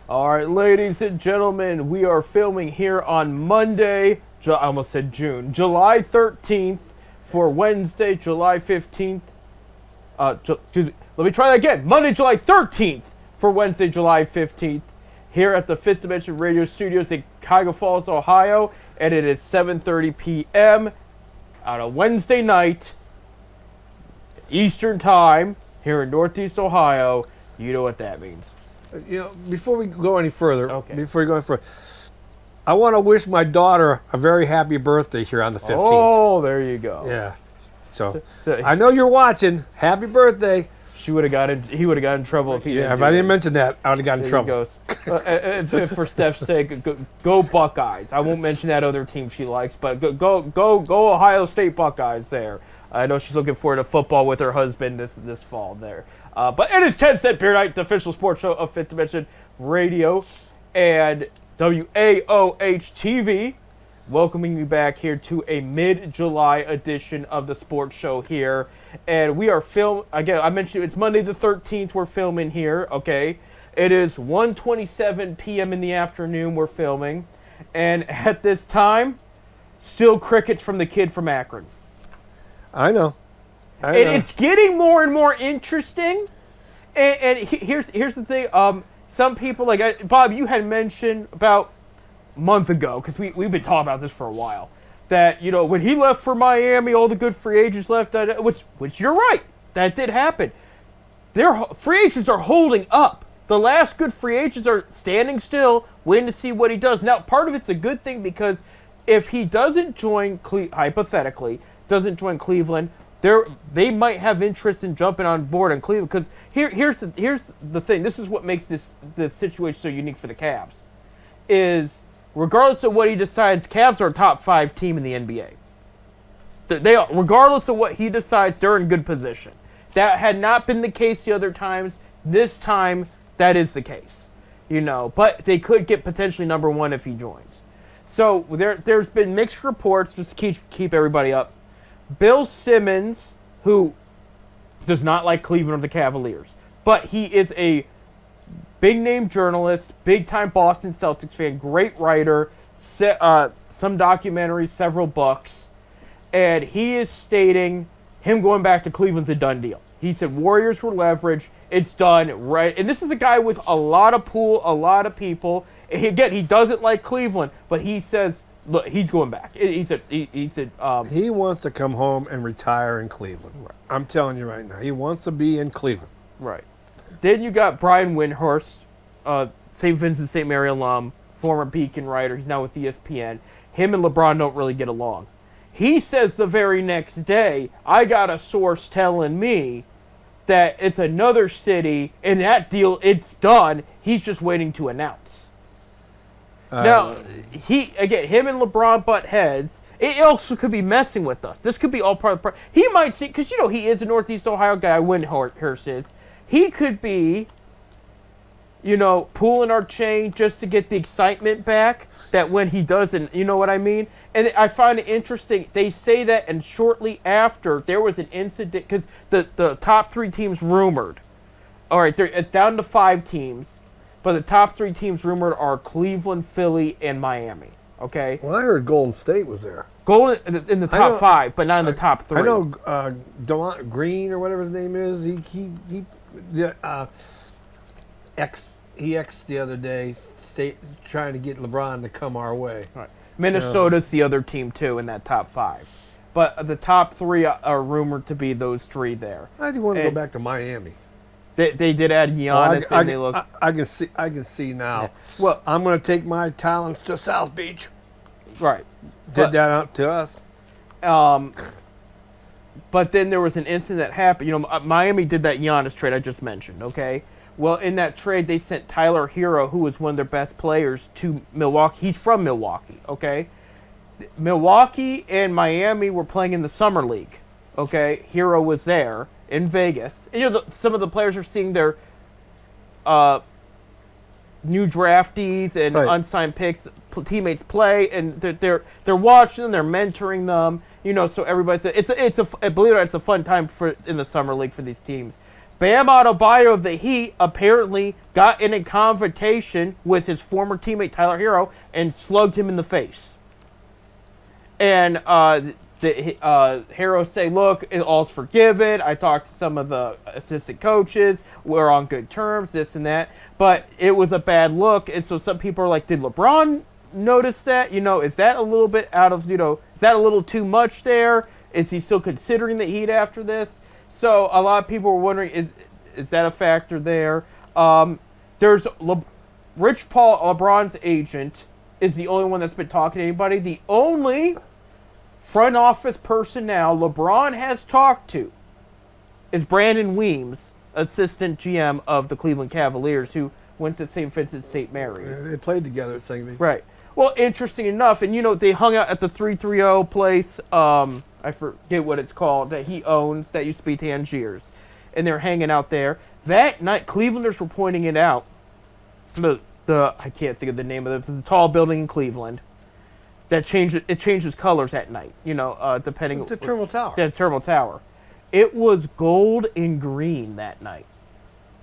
All right, ladies and gentlemen, we are filming here on Monday, I almost said June, July 13th for Wednesday, July 15th. Excuse me, let me try that again. Monday, July 13th for Wednesday, July 15th here at the Fifth Dimension Radio Studios in Cuyahoga Falls, Ohio, and it is 7:30 p.m. on a Wednesday night, Eastern Time, here in Northeast Ohio. You know what that means. Before we go any further, I want to wish my daughter a very happy birthday here on the 15th. Oh, there you go. Yeah. So I know you're watching. Happy birthday. He would have got in trouble if he didn't. Yeah, if I didn't mention that, I would have gotten in trouble. For Steph's sake, go Buckeyes. I won't mention that other team she likes, but go Ohio State Buckeyes there. I know she's looking forward to football with her husband this fall there. But it is 10 Cent Beer Night, the official sports show of Fifth Dimension Radio and WAOH-TV, welcoming you back here to a mid-July edition of the sports show here. And we are again, I mentioned it's Monday the 13th we're filming here, okay? It is 1:27 p.m. in the afternoon we're filming. And at this time, still crickets from the kid from Akron. I know. It's getting more and more interesting. And here's the thing. Some people, like Bob, you had mentioned about a month ago, because we've been talking about this for a while, that, when he left for Miami, all the good free agents left, which you're right, that did happen. Their free agents are holding up. The last good free agents are standing still, waiting to see what he does. Now, part of it's a good thing, because if he doesn't join, hypothetically, doesn't join Cleveland, they might have interest in jumping on board in Cleveland. Because here's the thing. This is what makes this situation so unique for the Cavs. Is regardless of what he decides, Cavs are a top 5 team in the NBA. They are, regardless of what he decides, they're in good position. That had not been the case the other times. This time, that is the case. But they could get potentially number 1 if he joins. So there's been mixed reports, just to keep everybody up. Bill Simmons, who does not like Cleveland or the Cavaliers, but he is a big-name journalist, big-time Boston Celtics fan, great writer, some documentaries, several books, and he is stating him going back to Cleveland's a done deal. He said Warriors were leveraged, it's done, right? And this is a guy with a lot of pull, a lot of people. And again, he doesn't like Cleveland, but he says, look, he's going back. He said he wants to come home and retire in Cleveland. Right. I'm telling you right now, he wants to be in Cleveland. Right. Then you got Brian Windhorst, St. Vincent St. Mary alum, former Beacon writer. He's now with ESPN. Him and LeBron don't really get along. He says the very next day, I got a source telling me that it's another city, and that deal, it's done. He's just waiting to announce. Now, him and LeBron butt heads. It also could be messing with us. This could be all part of the He might see, because, he is a Northeast Ohio guy, Windhorst is. He could be, pulling our chain just to get the excitement back, that when he doesn't, you know what I mean? And I find it interesting. They say that, and shortly after, there was an incident, because the top 3 teams rumored. All right, it's down to 5 teams. But the top 3 teams rumored are Cleveland, Philly, and Miami. Okay. Well, I heard Golden State was there. Golden in the top 5, but not in the top 3. I know DeMont Green or whatever his name is. He X'd the other day, trying to get LeBron to come our way. Right. Minnesota's the other team too in that top 5, but the top 3 are rumored to be those 3 there. I do want to go back to Miami. They did add Giannis, and they look. I can see now. Yeah. Well, I'm going to take my talents to South Beach. Right. Did that out to us. But then there was an incident that happened. Miami did that Giannis trade I just mentioned. Okay. Well, in that trade, they sent Tyler Hero, who was one of their best players, to Milwaukee. He's from Milwaukee. Okay. Milwaukee and Miami were playing in the summer league. Okay. Hero was there in Vegas. And, some of the players are seeing their new draftees and unsigned picks, teammates play, and they're watching them, they're mentoring them. So everybody said believe it or not, it's a fun time in the summer league for these teams. Bam Adebayo of the Heat apparently got in a confrontation with his former teammate Tyler Hero and slugged him in the face. And Hero say, look, it all's forgiven. I talked to some of the assistant coaches. We're on good terms, this and that. But it was a bad look. And so some people are like, did LeBron notice that? Is that a little bit out of, is that a little too much there? Is he still considering the Heat after this? So a lot of people were wondering, is that a factor there? There's Rich Paul, LeBron's agent, is the only one that's been talking to anybody. The only front office personnel LeBron has talked to is Brandon Weems, assistant GM of the Cleveland Cavaliers, who went to St. Vincent St. Mary's. They played together at St. Mary's. Right. Well, interesting enough, and they hung out at the 330 place. I forget what it's called, that he owns, that used to be Tangiers. And they're hanging out there. That night, Clevelanders were pointing it out. I can't think of the name of the tall building in Cleveland. That changes colors at night, depending. It's the Terminal Tower. The Terminal Tower. It was gold and green that night.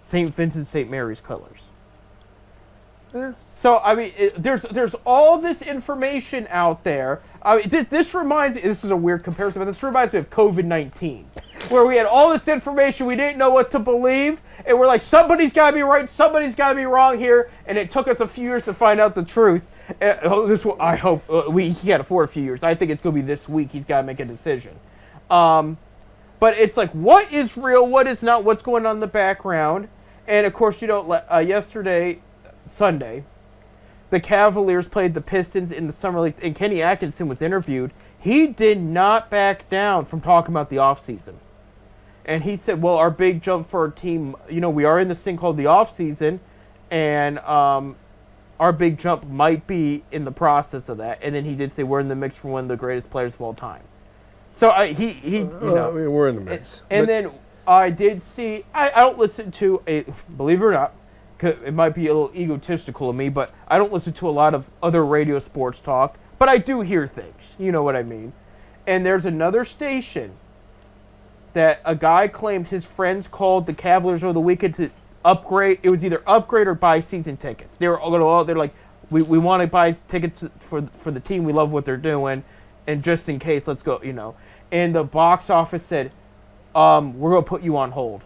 St. Vincent St. Mary's colors. Yeah. So, there's all this information out there. This reminds me, this is a weird comparison, but this reminds me of COVID-19, where we had all this information, we didn't know what to believe, and we're like, somebody's got to be right, somebody's got to be wrong here, and it took us a few years to find out the truth. I hope he can't afford a few years. I think it's going to be this week he's got to make a decision. But it's like, what is real, what is not, what's going on in the background? And, of course, yesterday, Sunday, the Cavaliers played the Pistons in the Summer League, and Kenny Atkinson was interviewed. He did not back down from talking about the offseason. And he said, well, our big jump for our team, we are in this thing called the offseason, and our big jump might be in the process of that. And then he did say, we're in the mix for one of the greatest players of all time. So we're in the mix. And then I did see, I don't listen to, believe it or not, it might be a little egotistical of me, but I don't listen to a lot of other radio sports talk, but I do hear things. You know what I mean? And there's another station that a guy claimed his friends called the Cavaliers over the weekend to upgrade. It was either upgrade or buy season tickets. They're like, we want to buy tickets for the team. We love what they're doing, and just in case, let's go. And the box office said, we're going to put you on hold.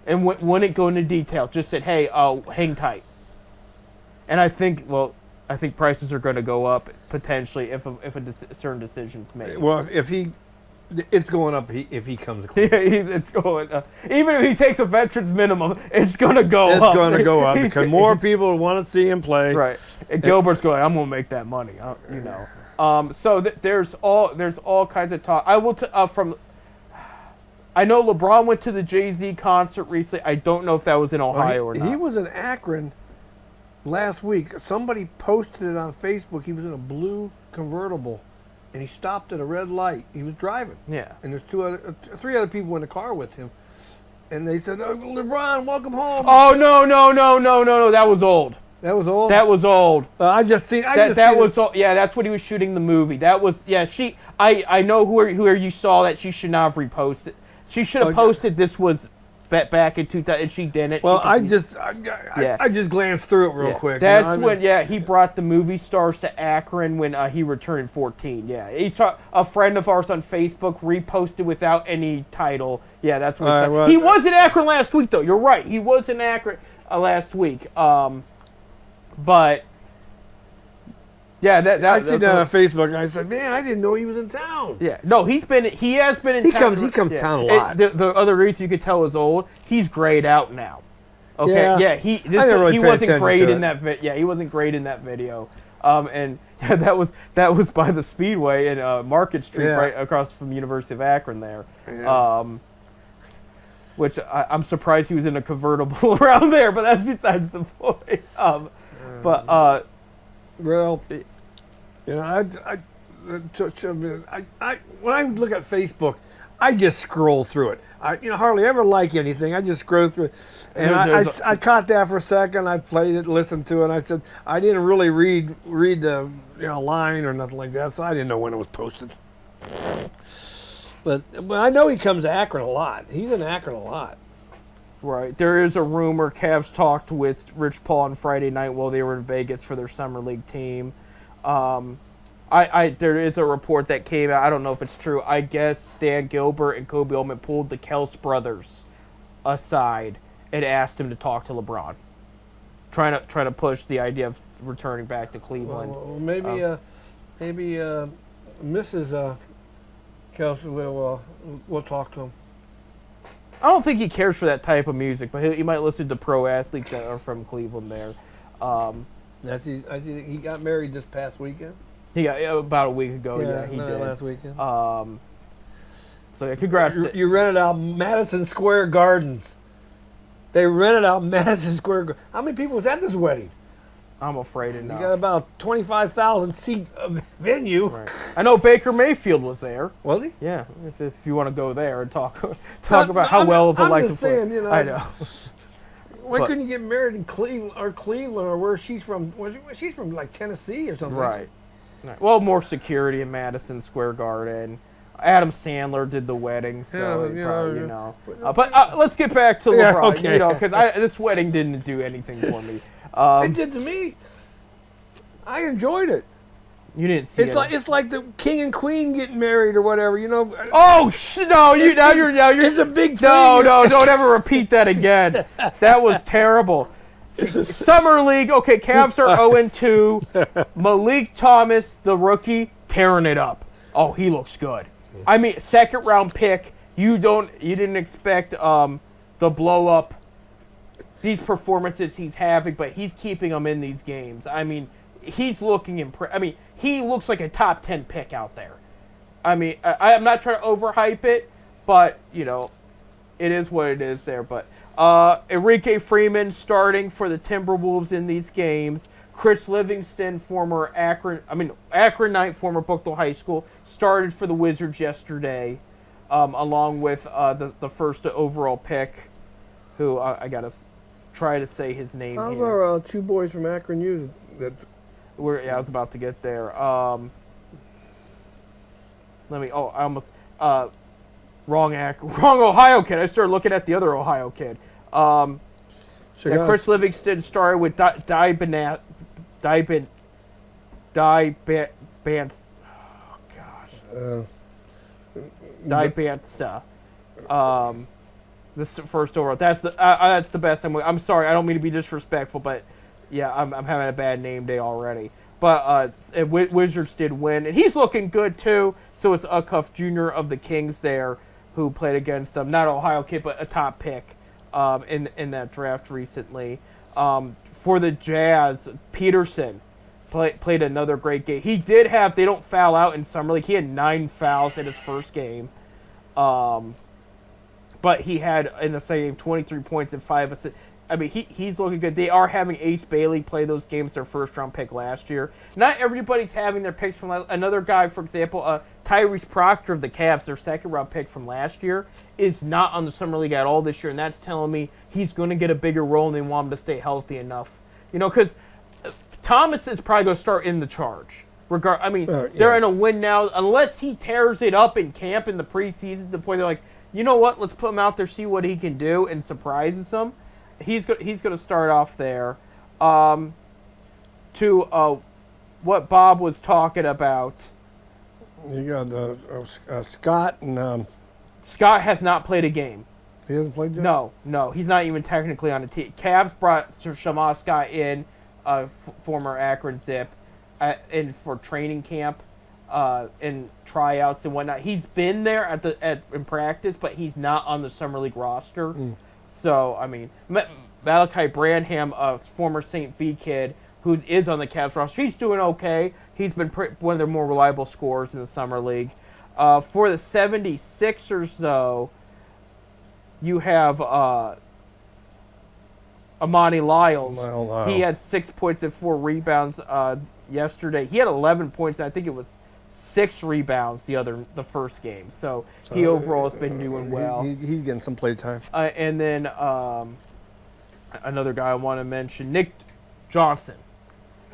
And wouldn't go into detail. Just said, hey, hang tight. And I think prices are going to go up potentially if a certain decision's made. Well, it's going up if he comes clean. Yeah, it's going up. Even if he takes a veterans minimum, it's going to go up. It's going to go up because more people want to see him play. Right. And Gilbert's going, I'm going to make that money. So there's all kinds of talk. I will I know LeBron went to the Jay-Z concert recently. I don't know if that was in Ohio or not. He was in Akron last week. Somebody posted it on Facebook. He was in a blue convertible, and he stopped at a red light. He was driving. Yeah. And there's three other people in the car with him, and they said, oh, "LeBron, welcome home." Oh no! That was old. That was old. That was old. That was old. Yeah, that's what he was shooting the movie. That was I know who you saw that she should not have reposted. She should have posted this was back in 2000, and she didn't. Well, I just glanced through it real quick. That's when he brought the movie stars to Akron when he returned in 2014. Yeah, a friend of ours on Facebook reposted without any title. Yeah, that's what he was in Akron last week, though. You're right. He was in Akron last week. But yeah, I see that on Facebook, and I said, "Man, I didn't know he was in town." Yeah, no, he has been in town. He comes to town a lot. The other reason you could tell is old. He's grayed out now. Okay, he wasn't great in that video. Yeah, he wasn't great in that video. And that was by the Speedway in Market Street, right across from the University of Akron there. Yeah. Which I'm surprised he was in a convertible around there, but that's besides the point. Well, when I look at Facebook, I just scroll through it. I hardly ever like anything. I just scroll through it, and I caught that for a second. I played it, listened to it, and I said I didn't really read the line or nothing like that, so I didn't know when it was posted. But I know he comes to Akron a lot. He's in Akron a lot. Right. There is a rumor Cavs talked with Rich Paul on Friday night while they were in Vegas for their summer league team. There is a report that came out. I don't know if it's true. I guess Dan Gilbert and Kobe Altman pulled the Kels brothers aside and asked him to talk to LeBron, trying to push the idea of returning back to Cleveland. Well, maybe Mrs. Kelsey will talk to him. I don't think he cares for that type of music, but he might listen to pro athletes that are from Cleveland there. I see he got married this past weekend. He got about a week ago. Yeah, he did. Last weekend. So yeah, congrats. You rented out Madison Square Gardens. They rented out Madison Square Gardens. How many people was at this wedding? I'm afraid enough. You got about 25,000 seat venue. Right. I know Baker Mayfield was there. Was he? Yeah, if you want to go there and talk about how well of a life to play. I'm just saying, you know. I know. Why couldn't you get married in Cleveland or where she's from? She's from like Tennessee or something. Right. Well, more security in Madison Square Garden. Adam Sandler did the wedding, so you know. But let's get back to LeBron, okay. you know, because this wedding didn't do anything for me. It did to me. I enjoyed it. You didn't see it. It's like the king and queen getting married or whatever, you know. Oh no! You're It's a big thing. No, don't ever repeat that again. That was terrible. Summer League. Okay, Cavs are 0-2. Malik Thomas, the rookie, tearing it up. Oh, he looks good. I mean, second round pick. You didn't expect the blow up. These performances he's having, but he's keeping them in these games. I mean, he's looking he looks like a top 10 pick out there. I mean, I'm not trying to overhype it, but you know, it is what it is there. But Enrique Freeman starting for the Timberwolves in these games. Chris Livingston, former Akron Knight, former Bucknell High School, started for the Wizards yesterday, along with the first overall pick, who I gotta try to say his name How's here. our two boys from Akron U? I was about to get there. Wrong Ohio kid. I started looking at the other Ohio kid. Chris Livingston started with Dibance. This first overall. That's the best. I'm sorry. I don't mean to be disrespectful, but yeah, I'm having a bad name day already. But Wizards did win, and he's looking good too. So it's Cuff Jr. of the Kings there, who played against them. Not Ohio kid, but a top pick in that draft recently. For the Jazz, Peterson played another great game. He did have. They don't foul out in summer league. He had 9 fouls in his first game. But he had, in the same game, 23 points and 5 assists. I mean, he's looking good. They are having Ace Bailey play those games, their first-round pick last year. Not everybody's having their picks from another guy, for example, Tyrese Proctor of the Cavs, their second-round pick from last year, is not on the Summer League at all this year, and that's telling me he's going to get a bigger role and they want him to stay healthy enough. You know, because Thomas is probably going to start in the charge. They're in a win now. Unless he tears it up in camp in the preseason to the point they're like, you know what, let's put him out there, see what he can do, and surprises them. He's going to start off there. To what Bob was talking about. You got Scott and... Scott has not played a game. He hasn't played yet? No. He's not even technically on the team. Cavs brought Shamas Scott in, former Akron Zip, in for training camp. And tryouts and whatnot. He's been there in practice, but he's not on the Summer League roster. So, I mean, Malachi Branham, a former St. V kid, who is on the Cavs roster, he's doing okay. He's been one of their more reliable scorers in the Summer League. For the 76ers, though, you have Amani Lyles. He had 6 points and 4 rebounds yesterday. He had 11 points, and I think it was 6 rebounds the first game. So he overall has been doing well. He's getting some play time. And then another guy I want to mention, Nick Johnson.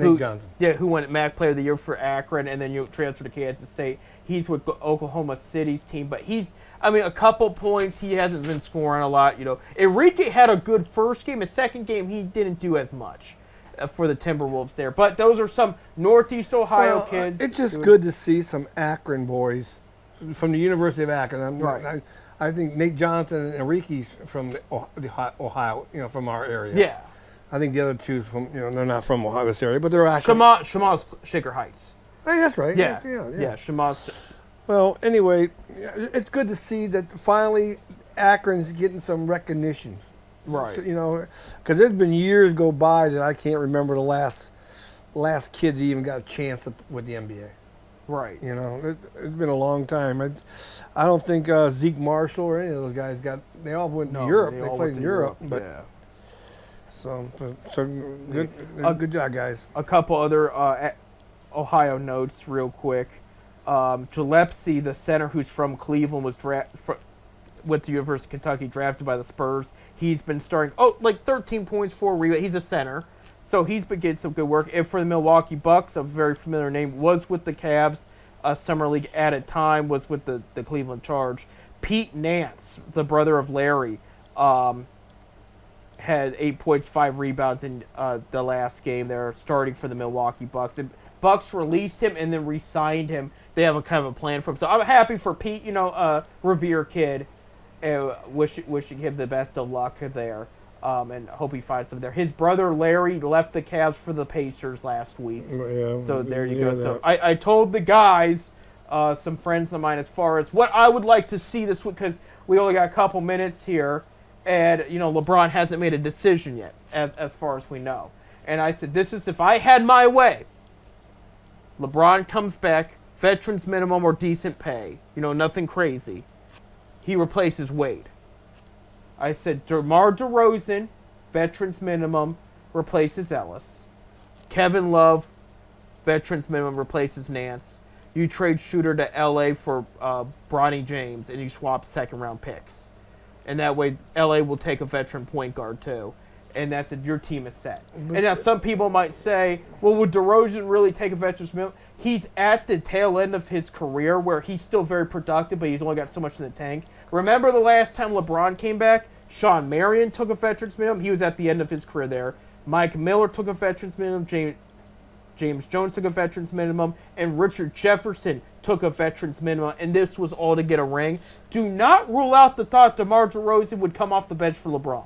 Nate Johnson. Yeah, who won MAC Player of the Year for Akron, and then you transferred to Kansas State. He's with Oklahoma City's team, but a couple points. He hasn't been scoring a lot. Enrique had a good first game. His second game, he didn't do as much for the Timberwolves there. But those are some Northeast Ohio kids. It's just good to see some Akron boys from the University of Akron. Right. I think Nate Johnson and Enrique's from Ohio, from our area. Yeah. I think the other two they're not from Ohio this area, but they're Akron. Shama's Shaker Heights. Hey, that's right. Yeah. Shama's. Well, anyway, it's good to see that finally Akron's getting some recognition. Right. So, because there's been years go by that I can't remember the last kid that even got a chance with the NBA. Right. It's been a long time. I don't think Zeke Marshall or any of those guys they all went to Europe. They played in Europe. But yeah. So good job, guys. A couple other Ohio notes real quick. Gillespie, the center who's from Cleveland, was with the University of Kentucky, drafted by the Spurs. He's been starting, 13 points, 4 rebounds. He's a center, so he's been getting some good work. And for the Milwaukee Bucks, a very familiar name, was with the Cavs, Summer League at a time, was with the Cleveland Charge. Pete Nance, the brother of Larry, had 8 points, 5 rebounds in the last game. They're starting for the Milwaukee Bucks. And Bucks released him and then re-signed him. They have a kind of a plan for him. So I'm happy for Pete, Revere kid. Wishing him the best of luck there. And hope he finds something there. His brother Larry left the Cavs for the Pacers last week. Yeah, so there you go. So I told the guys, some friends of mine, as far as what I would like to see this week, because we only got a couple minutes here. And, LeBron hasn't made a decision yet, as far as we know. And I said, this is if I had my way. LeBron comes back, veterans minimum or decent pay. Nothing crazy. He replaces Wade. I said, DeMar DeRozan, veterans minimum, replaces Ellis. Kevin Love, veterans minimum, replaces Nance. You trade Shooter to L.A. for Bronny James, and you swap second-round picks. And that way, L.A. will take a veteran point guard, too. And that's it. Your team is set. And now some people might say, well, would DeRozan really take a veteran's minimum? He's at the tail end of his career where he's still very productive, but he's only got so much in the tank. Remember the last time LeBron came back? Sean Marion took a veteran's minimum. He was at the end of his career there. Mike Miller took a veteran's minimum. James Jones took a veteran's minimum. And Richard Jefferson took a veteran's minimum. And this was all to get a ring. Do not rule out the thought DeMar DeRozan would come off the bench for LeBron.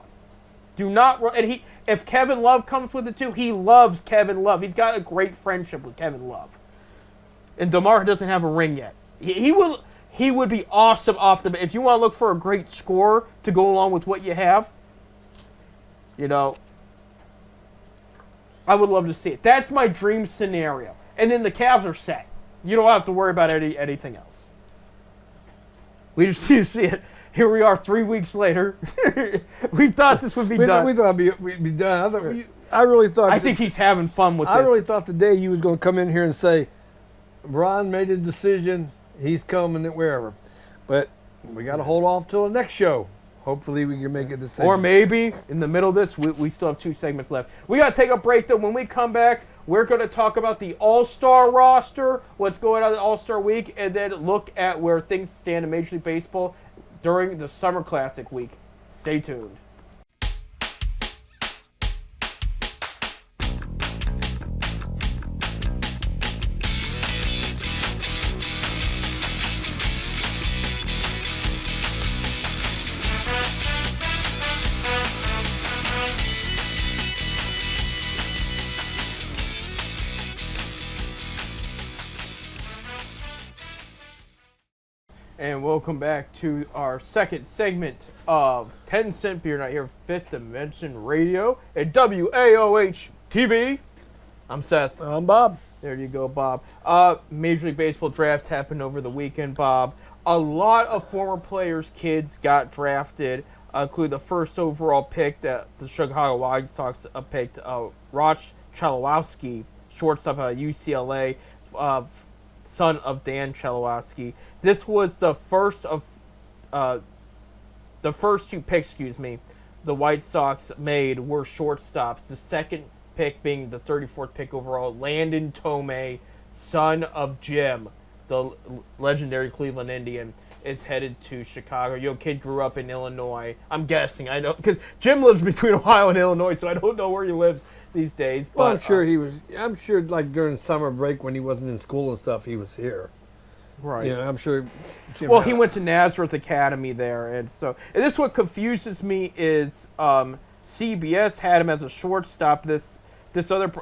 Do not. And if Kevin Love comes with it too, he loves Kevin Love. He's got a great friendship with Kevin Love. And DeMar doesn't have a ring yet. He would be awesome off the bench. If you want to look for a great scorer to go along with what you have, I would love to see it. That's my dream scenario. And then the Cavs are set. You don't have to worry about anything else. We just need to see it. Here we are 3 weeks later. We thought this would be done. We thought we'd be done. I really thought. I think he's having fun with this. I really thought today you was going to come in here and say, Ron made a decision. He's coming wherever. But we got to hold off till the next show. Hopefully we can make a decision. Or maybe in the middle of this, we still have 2 segments left. We got to take a break, though. When we come back, we're going to talk about the All-Star roster, what's going on in the All-Star week, and then look at where things stand in Major League Baseball during the Summer Classic week. Stay tuned. And welcome back to our second segment of 10 Cent Beer Night here, Fifth Dimension Radio at WAOH TV. I'm Seth. I'm Bob. There you go, Bob. Major League Baseball draft happened over the weekend, Bob. A lot of former players' kids got drafted, including the first overall pick that the Chicago White Sox picked, Roch Chalowski, shortstop at UCLA, son of Dan Chalowski. This was the first of the first 2 picks, the White Sox made were shortstops. The second pick being the 34th pick overall, Landon Tomei, son of Jim, the legendary Cleveland Indian, is headed to Chicago. Kid grew up in Illinois. I'm guessing. I know because Jim lives between Ohio and Illinois, so I don't know where he lives these days. But Well, I'm sure he was. I'm sure, like during summer break when he wasn't in school and stuff, he was here. right. Yeah, I'm sure. Jim Well, he went to Nazareth Academy there, and this what confuses me is CBS had him as a shortstop. This other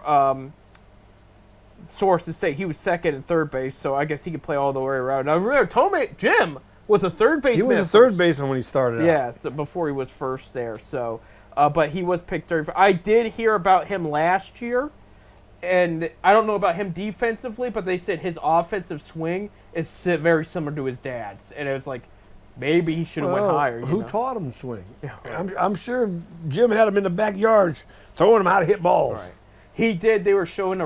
sources say he was second and third base, so I guess he could play all the way around. Now remember, Jim was a third baseman. He was a third baseman when he started out. Yeah, so before he was first there. So, but he was picked third. I did hear about him last year, and I don't know about him defensively, but they said his offensive swing is very similar to his dad's, and it was like maybe he should have went higher. Who taught him to swing? Yeah. I'm sure Jim had him in the backyard throwing him how to hit balls. Right. He did. They were showing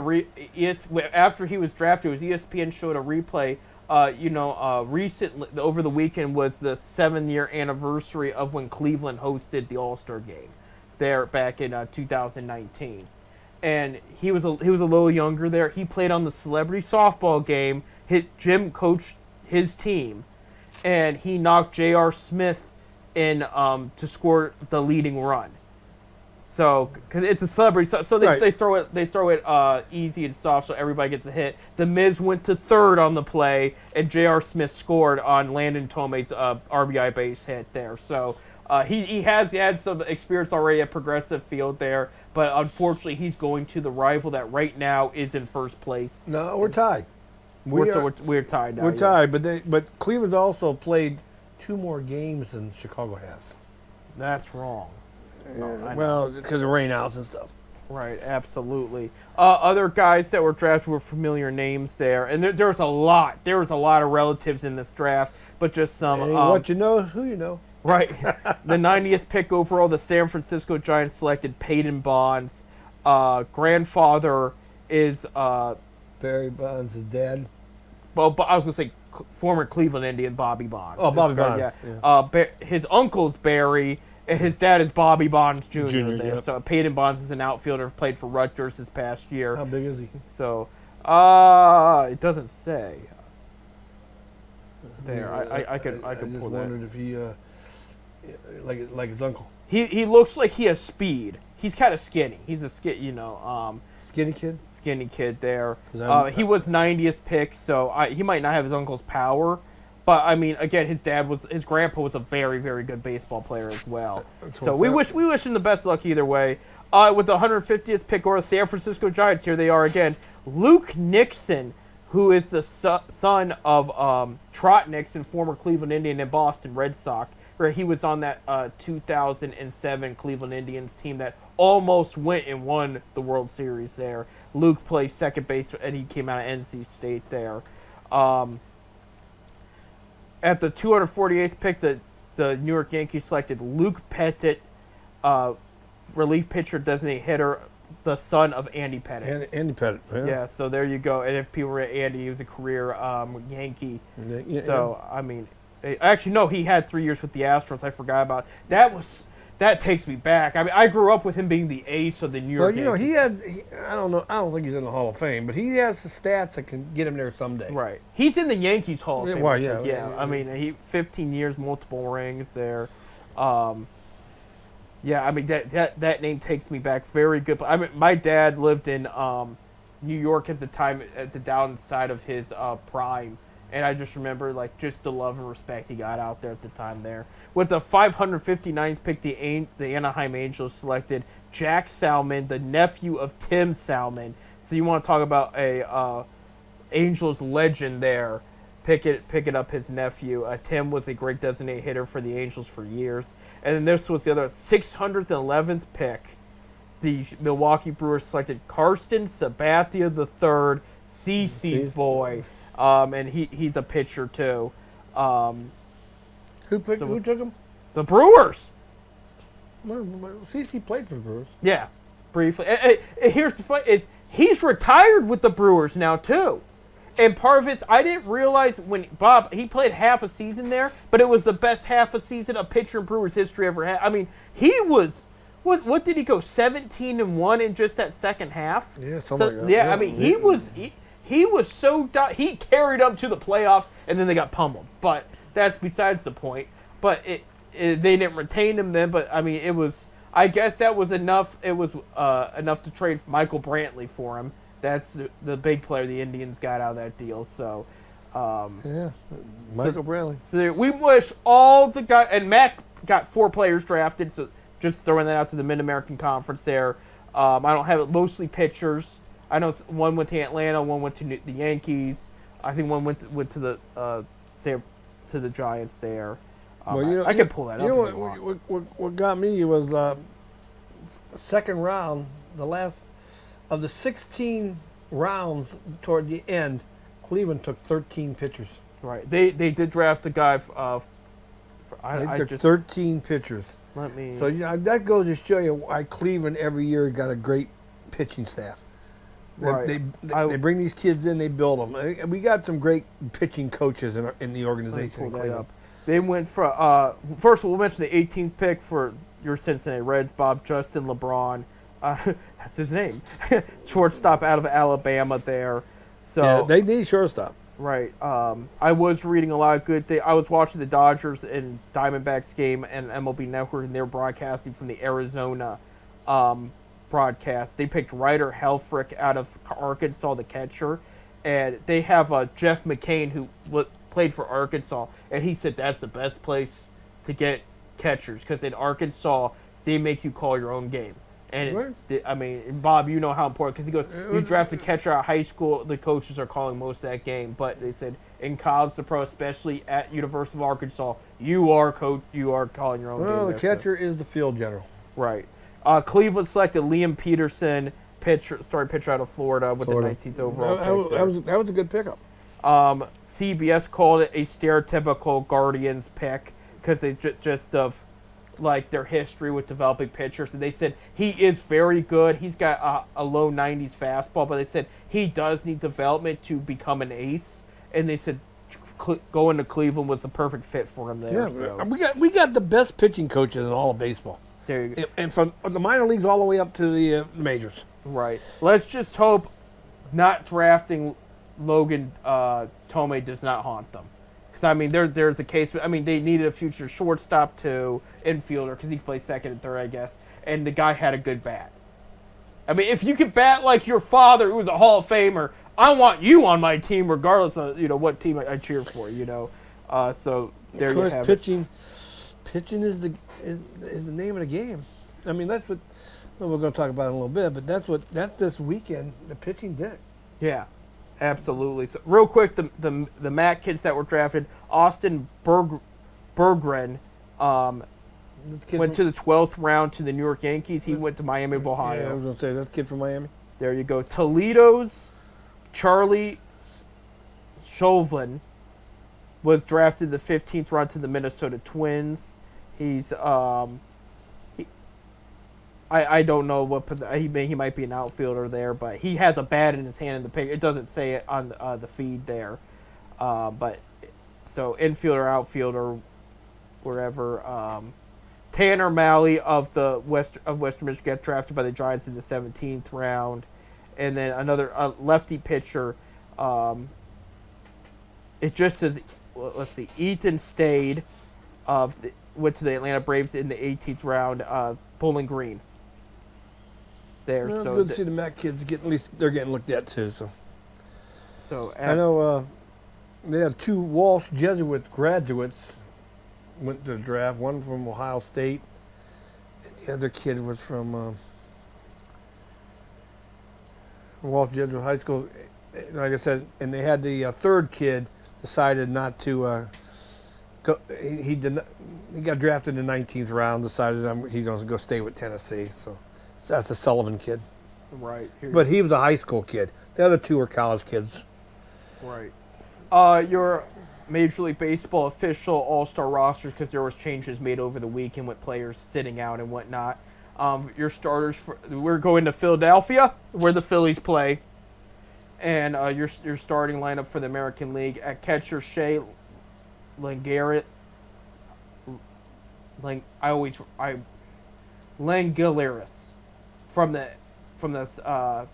after he was drafted. It was ESPN showed a replay. Recently over the weekend was the 7-year anniversary of when Cleveland hosted the All-Star game, there back in 2019, and he was a little younger there. He played on the celebrity softball game. Jim coached his team, and he knocked J.R. Smith in to score the leading run. So, because it's a celebrity, so they throw it easy and soft, so everybody gets a hit. The Miz went to third on the play, and J.R. Smith scored on Landon Tomei's RBI base hit there. So he has had some experience already at Progressive Field there, but unfortunately he's going to the rival that right now is in first place. No, we're tied. We're tied now. We're tied, but Cleveland's also played 2 more games than Chicago has. That's wrong. Well, because of rainouts and stuff. Right, absolutely. Other guys that were drafted were familiar names there, and there was a lot. There was a lot of relatives in this draft, but just some. What you know, who you know. Right. The 90th pick overall, the San Francisco Giants selected Peyton Bonds. Grandfather is Barry Bonds' dad. Well, I was going to say former Cleveland Indian Bobby Bonds. Oh, Bobby Bonds. Yeah. His uncle's Barry. And his dad is Bobby Bonds Jr. there. Yep. So Peyton Bonds is an outfielder, played for Rutgers this past year. How big is he? So, it doesn't say. There, I could pull that. I just wondered if he, like his uncle. He looks like he has speed. He's kind of skinny. He's a Skinny kid. Skinny kid there. He was 90th pick, so he might not have his uncle's power. But I mean, again, his grandpa was a very, very good baseball player as well. So we wish him the best luck either way. With the 150th pick, or the San Francisco Giants, here they are again. Luke Nixon, who is the son of Trot Nixon, former Cleveland Indian and Boston Red Sox, where he was on that 2007 Cleveland Indians team that almost went and won the World Series there. Luke plays second base, and he came out of NC State there. At the 248th pick, the New York Yankees selected Luke Pettit, relief pitcher, designated hitter, the son of Andy Pettit. Andy Pettit. Yeah, so there you go. And if people were Andy, he was a career Yankee. So, I mean, actually, no, he had 3 years with the Astros. I forgot about that takes me back. I mean, I grew up with him being the ace of the New York Yankees. I don't know. I don't think he's in the Hall of Fame, but he has the stats that can get him there someday. Right. He's in the Yankees Hall of Fame. Well, yeah. I mean, he 15 years, multiple rings there. Yeah, I mean that name takes me back. Very good. I mean, my dad lived in New York at the time, at the downside of his prime. And I just remember, just the love and respect he got out there at the time there. With the 559th pick, the Anaheim Angels selected Jack Salmon, the nephew of Tim Salmon. So you want to talk about a Angels legend there. Picking up his nephew. Tim was a great designated hitter for the Angels for years. And then this was the other 611th pick. The Milwaukee Brewers selected Karsten Sabathia III, CeCe's boy. And he's a pitcher too. Who took him? The Brewers. CeCe played for the Brewers. Yeah, briefly. Here's the fun: he's retired with the Brewers now too. And part of it, I didn't realize when he played half a season there, but it was the best half a season a pitcher in Brewers history ever had. I mean, he was what did he go 17-1 in just that second half? Yeah, something like that. Yeah, I mean he was so he carried them to the playoffs, and then they got pummeled. But that's besides the point. But they didn't retain him then. But I mean, it was. I guess that was enough. It was enough to trade Michael Brantley for him. That's the big player the Indians got out of that deal. So. Yeah, Michael Brantley. So we wish all the guys, and Mac got 4 players drafted, so just throwing that out to the Mid-American Conference there. I don't have it, mostly pitchers. I know one went to Atlanta, one went to the Yankees. I think one went to the Giants there. Well, I can pull that up. You know what got me was second round, the last of the 16 rounds toward the end. Cleveland took 13 pitchers. Right. They did draft a guy. They took 13 pitchers. Let me. So that goes to show you why Cleveland every year got a great pitching staff. Right. They bring these kids in, they build them. And we got some great pitching coaches in the organization in Cleveland. They went for first of all, we'll mention the 18th pick for your Cincinnati Reds, Bob Justin LeBron. That's his name. Shortstop out of Alabama there. So yeah, they need shortstop. Right. I was reading a lot of good things. I was watching the Dodgers and Diamondbacks game and MLB Network, and they were broadcasting from the Arizona broadcast. They picked Ryder Helfrich out of Arkansas, the catcher, and they have Jeff McCain who played for Arkansas, and he said that's the best place to get catchers because in Arkansas they make you call your own game. And I mean, Bob, you know how important, because he goes, you draft a catcher out of high school, the coaches are calling most of that game. But they said in college, the pro, especially at University of Arkansas, you are calling your own game. Well, the catcher is the field general. Right. Cleveland selected Liam Peterson, starting pitcher out of Florida with the 19th overall pick. That was a good pickup. CBS called it a stereotypical Guardians pick because they just of like their history with developing pitchers, and they said he is very good. He's got a low 90s fastball, but they said he does need development to become an ace. And they said going to Cleveland was the perfect fit for him there. Yeah, so. we got the best pitching coaches in all of baseball. There you go. And from the minor leagues all the way up to the majors. Right. Let's just hope not drafting Logan Tomei does not haunt them. Because, I mean, there's a case. I mean, they needed a future shortstop to infielder because he plays second and third, I guess. And the guy had a good bat. I mean, if you could bat like your father, who was a Hall of Famer, I want you on my team regardless of, what team I cheer for, So there you have pitching is the name of the game. I mean, that's what we're going to talk about in a little bit, but that's this weekend, the pitching did it. Yeah. Absolutely. So, real quick, the MAC kids that were drafted, Austin Berggren went to the 12th round to the New York Yankees. He went to Miami of Ohio. Yeah, I was going to say, that kid from Miami. There you go. Toledo's Charlie Chauvin was drafted the 15th round to the Minnesota Twins. He's I don't know what position. He might be an outfielder there, but he has a bat in his hand in the pic. It doesn't say it on the feed there, but so infielder, outfielder, wherever. Tanner Malley of Western Michigan got drafted by the Giants in the 17th round, and then another lefty pitcher. It just says, let's see, Ethan Stade went to the Atlanta Braves in the 18th round. Bowling Green. There, well, so it's good to see the MAC kids they're getting looked at too. So I know they had 2 Walsh Jesuit graduates went to the draft. One from Ohio State, and the other kid was from Walsh Jesuit High School. Like I said, and they had the third kid decided not to go. He got drafted in the 19th round. Decided he doesn't go stay with Tennessee. So that's a Sullivan kid. Right. But he was a high school kid. The other 2 were college kids. Right. Your Major League Baseball official All-Star rosters, because there was changes made over the weekend with players sitting out and whatnot. Your starters, we're going to Philadelphia, where the Phillies play. And your starting lineup for the American League at catcher Shea Langariat. Langeliris from the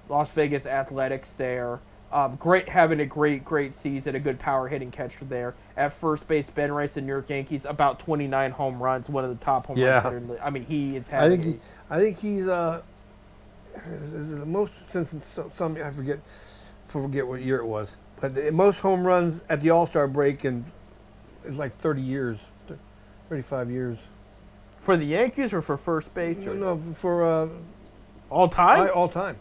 Las Vegas Athletics there. Having a great season, a good power hitting catcher there. At first base, Ben Rice, the New York Yankees, about 29 home runs, one of the top home runs hitters. I mean, he is having. I think he's the most since some I forget what year it was, but the most home runs at the All-Star break in it's like 30 years, 35 years. For the Yankees or for first base? No, for all time. All time.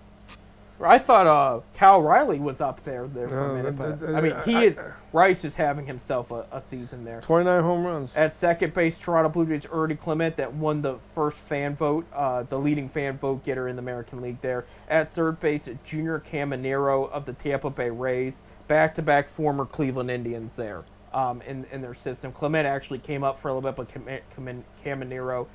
I thought Cal Riley was up there for a minute, but I mean, Rice is having himself a season there. 29 home runs. At second base, Toronto Blue Jays, Ernie Clement, that won the first fan vote, the leading fan vote getter in the American League there. At third base, Junior Caminero of the Tampa Bay Rays, back-to-back former Cleveland Indians there in their system. Clement actually came up for a little bit, but Caminero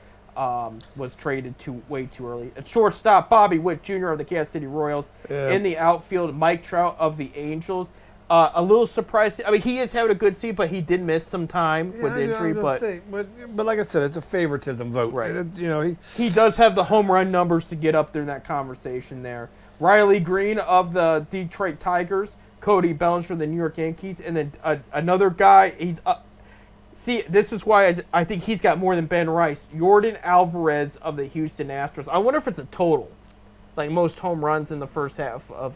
was traded way too early. At shortstop, Bobby Witt Jr. of the Kansas City Royals. Yeah. In the outfield, Mike Trout of the Angels. A little surprised. I mean, he is having a good season, but he did miss some time with injury. But like I said, it's a favoritism vote. Right. He does have the home run numbers to get up there in that conversation there. Riley Green of the Detroit Tigers. Cody Bellinger of the New York Yankees. And then another guy, see, this is why I think he's got more than Ben Rice. Yordan Alvarez of the Houston Astros. I wonder if it's a total, like most home runs in the first half of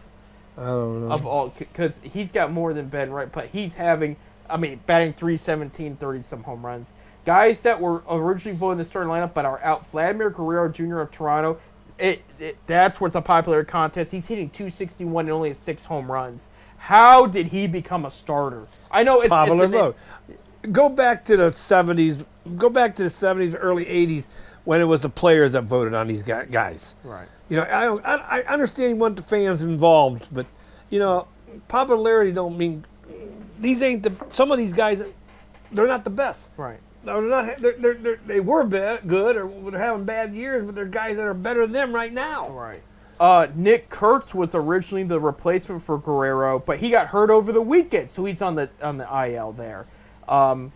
all, because he's got more than Ben Rice, but he's having, batting .317, 30-some home runs. Guys that were originally voted in the starting lineup but are out. Vladimir Guerrero Jr. of Toronto. That's where it's a popular contest. He's hitting .261 and only has 6 home runs. How did he become a starter? I know it's popular vote. Go back to the 70s. Go back to the 70s, early 80s, when it was the players that voted on these guys. Right. I understand you want the fans involved, but popularity don't mean these ain't some of these guys. They're not the best. Right. No, they're not. They were good, or they're having bad years, but they're guys that are better than them right now. Right. Nick Kurtz was originally the replacement for Guerrero, but he got hurt over the weekend, so he's on the IL there. And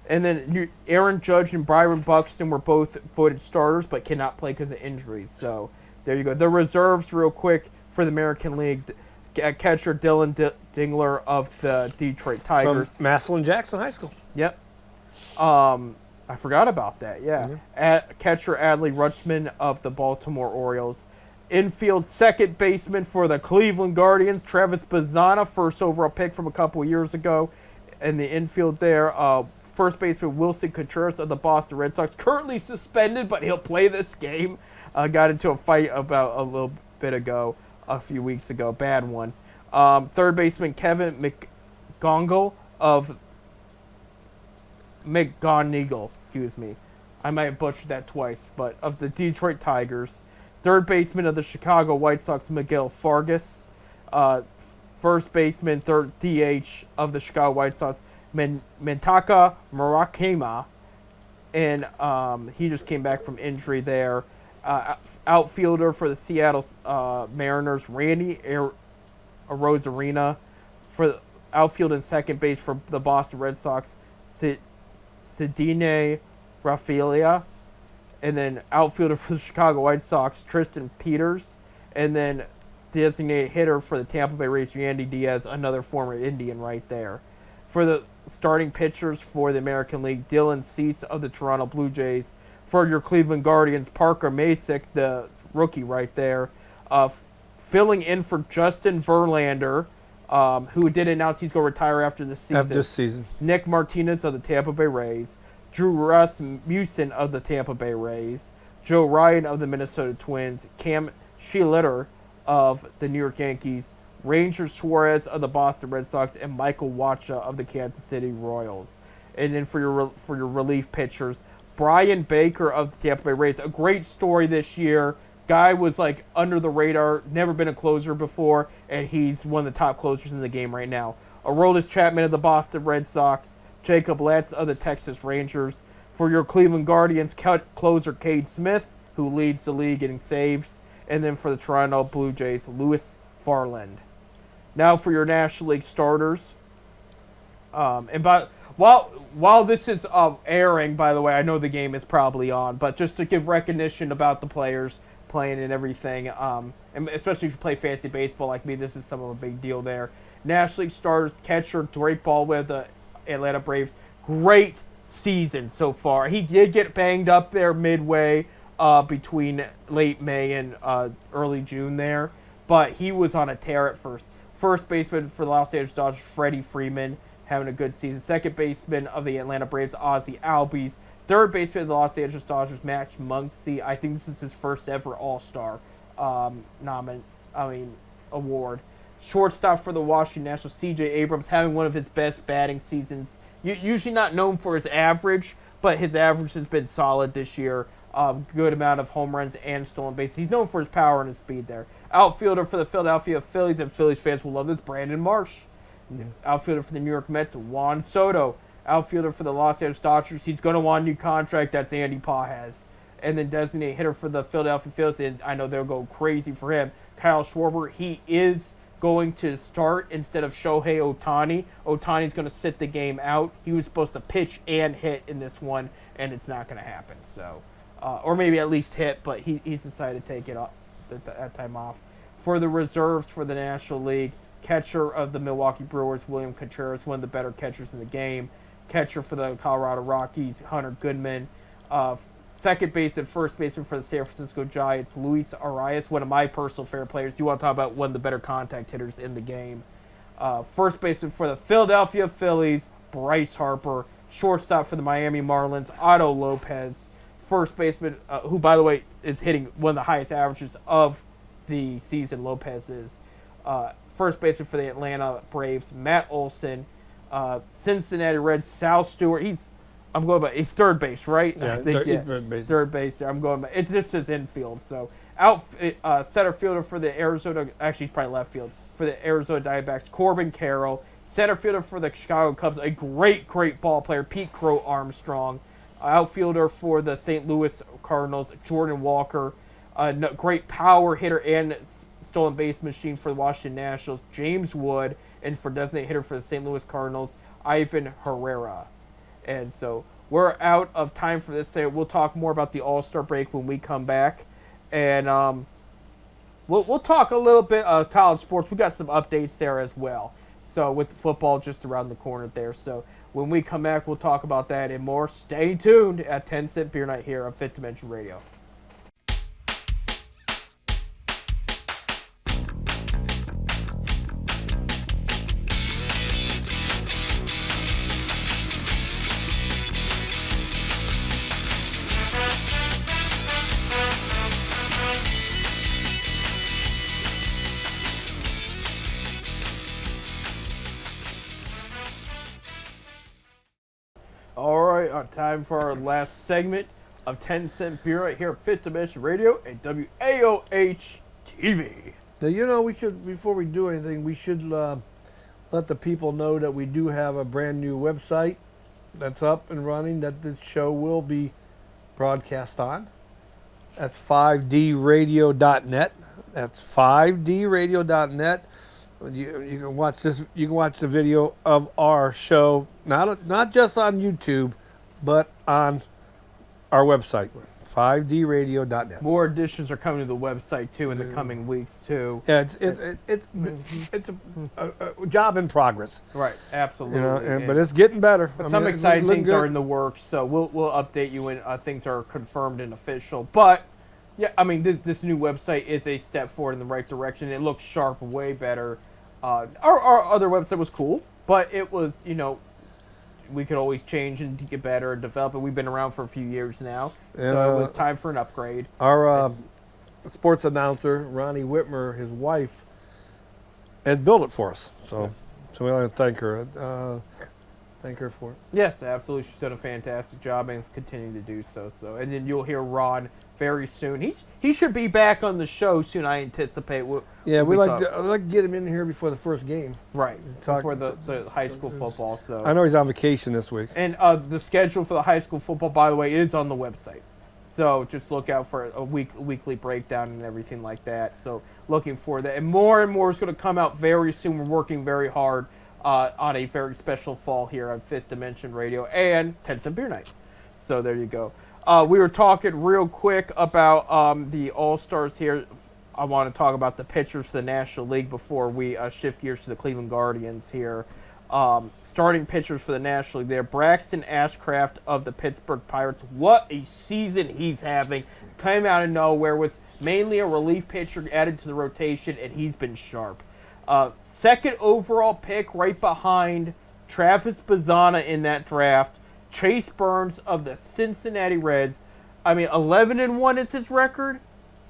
then Aaron Judge and Byron Buxton were both voted starters, but cannot play because of injuries. So there you go. The reserves, real quick, for the American League. Catcher Dylan Dingler of the Detroit Tigers. From Massillon Jackson High School. Yep. I forgot about that, yeah. Mm-hmm. Catcher Adley Rutschman of the Baltimore Orioles. Infield second baseman for the Cleveland Guardians, Travis Bazzana, first overall pick from a couple of years ago. In the infield there, first baseman Wilson Contreras of the Boston Red Sox, currently suspended, but he'll play this game. Got into a fight about a little bit ago, a few weeks ago, bad one. Third baseman Kevin McGonigal of excuse me. I might have butchered that twice, but of the Detroit Tigers. Third baseman of the Chicago White Sox, Miguel Fargas. First baseman, third DH of the Chicago White Sox, Mentaka Murakami. And he just came back from injury there. Outfielder for the Seattle Mariners, Randy Arozarena. For outfield and second base for the Boston Red Sox, Sidney Rafaela. And then outfielder for the Chicago White Sox, Tristan Peters. And then designated hitter for the Tampa Bay Rays, Yandy Diaz, another former Indian right there. For the starting pitchers for the American League, Dylan Cease of the Toronto Blue Jays. For your Cleveland Guardians, Parker Masick, the rookie right there. Filling in for Justin Verlander, who did announce he's going to retire after this season. Nick Martinez of the Tampa Bay Rays. Drew Rasmussen of the Tampa Bay Rays. Joe Ryan of the Minnesota Twins. Cam Schlitter of the New York Yankees. Ranger Suarez of the Boston Red Sox. And Michael Wacha of the Kansas City Royals. And then for your relief pitchers, Brian Baker of the Tampa Bay Rays. A great story this year. Guy was like under the radar, never been a closer before, and he's one of the top closers in the game right now. Aroldis Chapman of the Boston Red Sox. Jacob Latz of the Texas Rangers. For your Cleveland Guardians, closer Cade Smith, who leads the league getting saves. And then for the Toronto Blue Jays, Lewis Farland. Now for your National League starters. while this is airing, by the way, I know the game is probably on, but just to give recognition about the players playing and everything, and especially if you play fantasy baseball like me, this is some of a big deal there. National League starters catcher Drake Ball with the Atlanta Braves, great season so far. He did get banged up there midway between late May and early June there, but he was on a tear at first. First baseman for the Los Angeles Dodgers, Freddie Freeman, having a good season. Second baseman of the Atlanta Braves, Ozzie Albies. Third baseman of the Los Angeles Dodgers, Max Muncy. I think this is his first ever All-Star award. Shortstop for the Washington Nationals, C.J. Abrams, having one of his best batting seasons. Usually not known for his average, but his average has been solid this year. Good amount of home runs and stolen bases. He's known for his power and his speed there. Outfielder for the Philadelphia Phillies, and Phillies fans will love this, Brandon Marsh. Yeah. Outfielder for the New York Mets, Juan Soto. Outfielder for the Los Angeles Dodgers, he's going to want a new contract. That's Andy Pages. And then designated hitter for the Philadelphia Phillies, and I know they'll go crazy for him, Kyle Schwarber. He is going to start instead of Shohei Ohtani. Ohtani's going to sit the game out. He was supposed to pitch and hit in this one, and it's not going to happen. So, or maybe at least hit, but he's decided to take it off, that time off. For the reserves for the National League, catcher of the Milwaukee Brewers, William Contreras, one of the better catchers in the game. Catcher for the Colorado Rockies, Hunter Goodman. Second base and first baseman for the San Francisco Giants, Luis Arias, one of my personal favorite players. You want to talk about one of the better contact hitters in the game. First baseman for the Philadelphia Phillies, Bryce Harper. Shortstop for the Miami Marlins, Otto Lopez. First baseman, who, by the way, is hitting one of the highest averages of the season, Lopez is. First baseman for the Atlanta Braves, Matt Olson. Cincinnati Reds, Sal Stewart. He's third base, right? Yeah, third base. Third base. I'm going by. It's just his infield. So center fielder for the Arizona. Actually, he's probably left field for the Arizona Diamondbacks, Corbin Carroll. Center fielder for the Chicago Cubs, a great ball player, Pete Crow Armstrong. Outfielder for the St. Louis Cardinals, Jordan Walker. Great power hitter and stolen base machine for the Washington Nationals, James Wood. And for designated hitter for the St. Louis Cardinals, Ivan Herrera. And so we're out of time for this. We'll talk more about the All-Star break when we come back. And we'll talk a little bit of college sports. We got some updates there as well. So with football just around the corner there. So when we come back, we'll talk about that and more. Stay tuned at 10 Cent Beer Night here on Fifth Dimension Radio. Time for our last segment of 10 Cent Beer right here at Fifth Dimension Radio and WAOH TV. Now, we should, before we do anything, we should let the people know that we do have a brand new website that's up and running that this show will be broadcast on. That's 5dradio.net. That's 5dradio.net. You can watch this. You can watch the video of our show, not just on YouTube, but on our website, 5dradio.net. More additions are coming to the website too in the coming weeks too. Yeah, it's a job in progress. Right, absolutely. But it's getting better. But some exciting things are in the works, so we'll update you when things are confirmed and official. But yeah, I mean this new website is a step forward in the right direction. It looks sharp, way better. Our other website was cool, but it was we could always change and get better and develop it. We've been around for a few years now, so it was time for an upgrade. Our sports announcer, Ronnie Whitmer, his wife, has built it for us. So we want to thank her. Thank her for it. Yes, absolutely. She's done a fantastic job and is continuing to do so. And then you'll hear Ron very soon. He should be back on the show soon, I anticipate. I'd like to get him in here before the first game. Right, before the high school football. So I know he's on vacation this week. And the schedule for the high school football, by the way, is on the website. So just look out for a weekly breakdown and everything like that. So looking for that. And more is going to come out very soon. We're working very hard on a very special fall here on Fifth Dimension Radio and 10 Cent Beer Night. So there you go. We were talking real quick about the All-Stars here. I want to talk about the pitchers for the National League before we shift gears to the Cleveland Guardians here. Starting pitchers for the National League there. Braxton Ashcraft of the Pittsburgh Pirates. What a season he's having. Came out of nowhere, was mainly a relief pitcher added to the rotation, and he's been sharp. Second overall pick right behind Travis Bazzana in that draft. Chase Burns of the Cincinnati Reds. I mean, 11-1 is his record.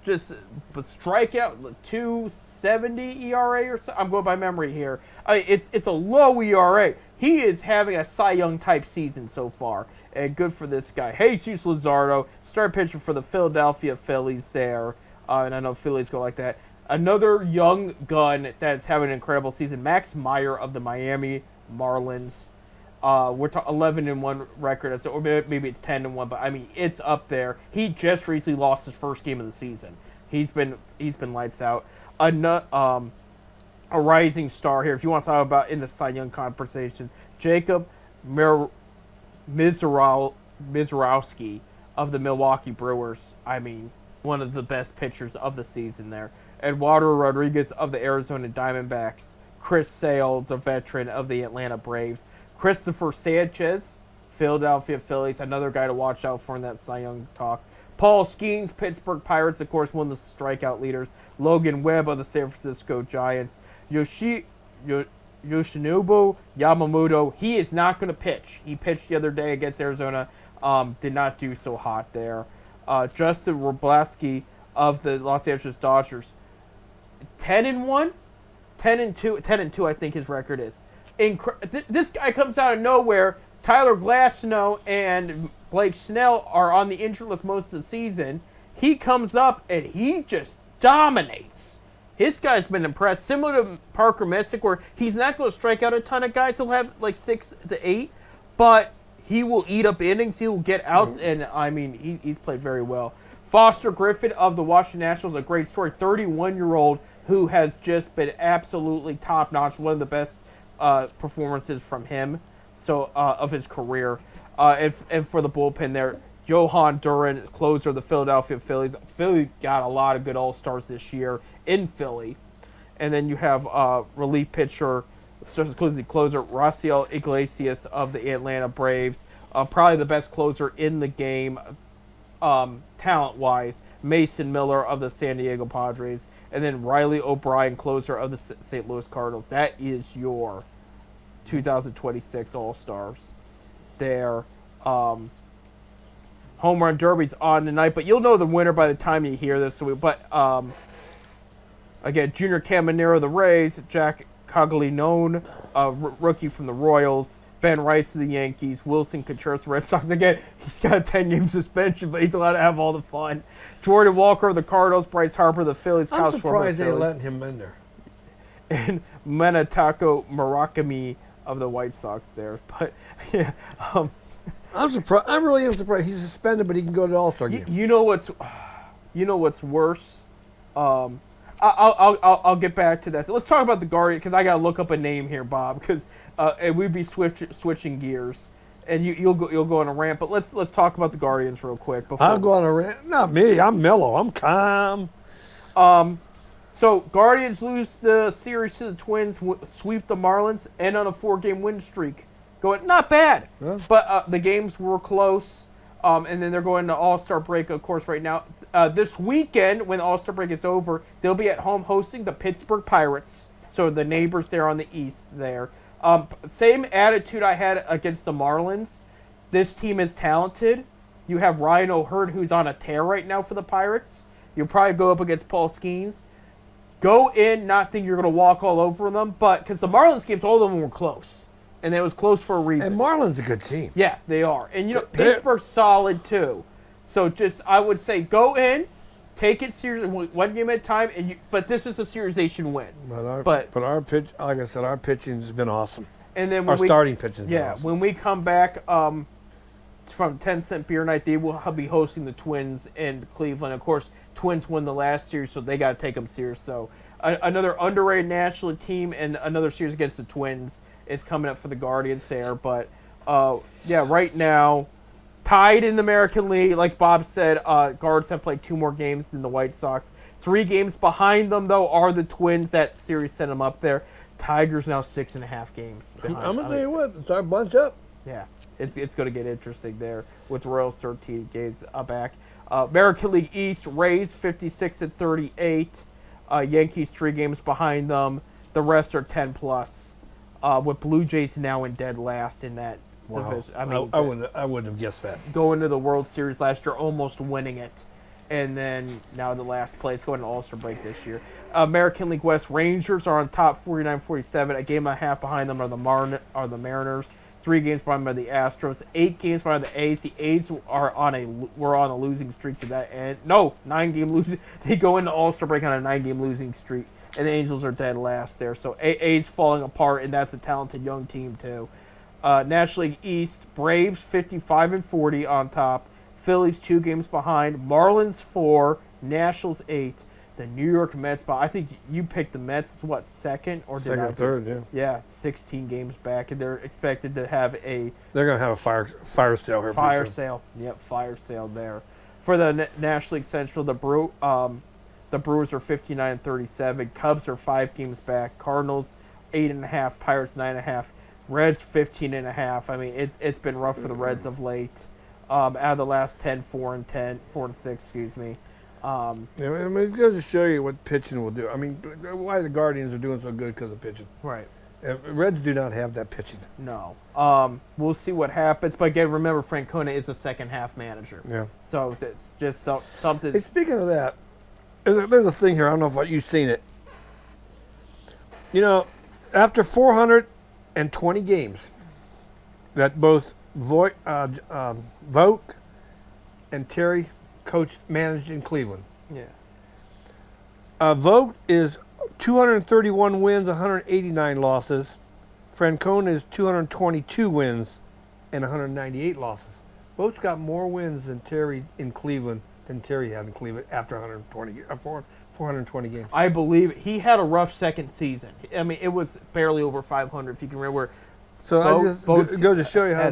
Just a strikeout, 2.70 ERA or so. I'm going by memory here. It's a low ERA. He is having a Cy Young type season so far, and good for this guy. Jesus Luzardo, start pitcher for the Philadelphia Phillies there, and I know Phillies go like that. Another young gun that's having an incredible season, Max Meyer of the Miami Marlins. We're 11-1 record, or maybe it's 10-1, but I mean it's up there. He just recently lost his first game of the season. He's been lights out. A rising star here, if you want to talk about in the Cy Young conversation, Jacob Mizorowski of the Milwaukee Brewers. I mean, one of the best pitchers of the season there. Eduardo Rodriguez of the Arizona Diamondbacks. Chris Sale, the veteran of the Atlanta Braves. Christopher Sanchez, Philadelphia Phillies, another guy to watch out for in that Cy Young talk. Paul Skeens, Pittsburgh Pirates, of course, one of the strikeout leaders. Logan Webb of the San Francisco Giants. Yoshinobu Yamamoto, he is not going to pitch. He pitched the other day against Arizona, did not do so hot there. Justin Wrobleski of the Los Angeles Dodgers, 10-1, 10-2, I think his record is. This guy comes out of nowhere. Tyler Glasnow and Blake Snell are on the injured list most of the season. He comes up and he just dominates. His guy's been impressed. Similar to Parker Messick, where he's not going to strike out a ton of guys. He'll have like 6 to 8, but he will eat up innings. He will get outs, and I mean, he's played very well. Foster Griffin of the Washington Nationals, a great story. 31-year-old who has just been absolutely top-notch. One of the best performances from him, of his career, and for the bullpen there, Johan Duran, closer of the Philadelphia Phillies. Philly got a lot of good All-Stars this year in Philly, and then you have relief pitcher, closer Raciel Iglesias of the Atlanta Braves, probably the best closer in the game, talent-wise. Mason Miller of the San Diego Padres. And then Riley O'Brien, closer of the St. Louis Cardinals. That is your 2026 All-Stars there. Home Run Derby's on tonight, but you'll know the winner by the time you hear this. Again, Junior Caminero of the Rays, Jack Caglianone, rookie from the Royals, Ben Rice of the Yankees, Wilson Contreras of the Red Sox. Again, he's got a 10-game suspension, but he's allowed to have all the fun. Jordan Walker of the Cardinals, Bryce Harper of the Phillies. I'm surprised they letting him in there. And Menatako Murakami of the White Sox there. But, yeah. I'm surprised. I really am surprised. He's suspended, but he can go to the All-Star game. You know what's worse? I'll get back to that. Let's talk about the Guardians, because I got to look up a name here, Bob, because and we'd be switching gears, and you'll go on a rant. But let's talk about the Guardians real quick. I'll go on a rant. Not me. I'm mellow. I'm calm. So Guardians lose the series to the Twins, sweep the Marlins, end on a 4-game win streak. Going not bad, yeah. But the games were close. And then they're going to All-Star break, of course, right now. This weekend, when the All-Star break is over, they'll be at home hosting the Pittsburgh Pirates. So the neighbors there on the east there. Same attitude I had against the Marlins. This team is talented. You have Ryan O'Hearn, who's on a tear right now for the Pirates. You'll probably go up against Paul Skeens. Go in, not think you're going to walk all over them, but because the Marlins games, all of them were close. And it was close for a reason. And Marlins a good team. Yeah, they are. And, Pittsburgh's solid, too. So I would say, go in, take it seriously, one game at a time, but this is a series they should win. But our pitch, like I said, our pitching's been awesome. And then our starting pitching's been awesome. When we come back from 10 Cent Beer Night, they will be hosting the Twins in Cleveland. Of course, Twins won the last series, so they got to take them serious. So another underrated national team and another series against the Twins. is coming up for the Guardians there. But yeah, right now, tied in the American League, like Bob said, Guards have played 2 more games than the White Sox. 3 games behind them, though, are the Twins. That series sent them up there. Tigers now 6.5 games behind. I'm gonna tell you what, it's our bunch up. Yeah, it's going to get interesting there with Royals 13 games back. American League East, Rays 56-38. Yankees 3 games behind them. The rest are 10 plus. With Blue Jays now in dead last in that division. I mean, I wouldn't have guessed that. Going to the World Series last year, almost winning it, and then now the last place, going to All-Star break this year. American League West, Rangers are on top 49-47. A game and a half behind them are the Mariners. 3 games behind by the Astros. 8 games behind the A's. The A's were on a losing streak to that end. No, 9-game losing. They go into All-Star break on a 9-game losing streak, and the Angels are dead last there. So A's falling apart, and that's a talented young team too. National League East, Braves 55-40 on top. Phillies 2 games behind. Marlins 4. Nationals 8. The New York Mets, I think you picked the Mets as what, second or second or third? Yeah. Yeah, 16 games back, and they're expected to have They're gonna have a fire sale here. Fire sale. Yep, fire sale there. For the National League Central, the Brewers are 59-37. Cubs are 5 games back. Cardinals 8.5. Pirates 9.5. Reds 15.5. I mean, it's been rough for the Reds of late. Out of the last 10, 4-6. Excuse me. Yeah, I mean, it goes to show you what pitching will do. I mean, why the Guardians are doing so good because of pitching. Right. Reds do not have that pitching. No. We'll see what happens. But again, remember, Francona is a second-half manager. Yeah. So that's just something. Hey, speaking of that, there's a thing here. I don't know if you've seen it. You know, after 420 games that both Vogt and Terry managed in Cleveland. Yeah. Vogt is 231 wins, 189 losses. Francona is 222 wins and 198 losses. Vogt's got more wins than Terry in Cleveland than Terry had in Cleveland after 420 games. I believe he had a rough second season. I mean, it was barely over 500, if you can remember. So I just go to show you how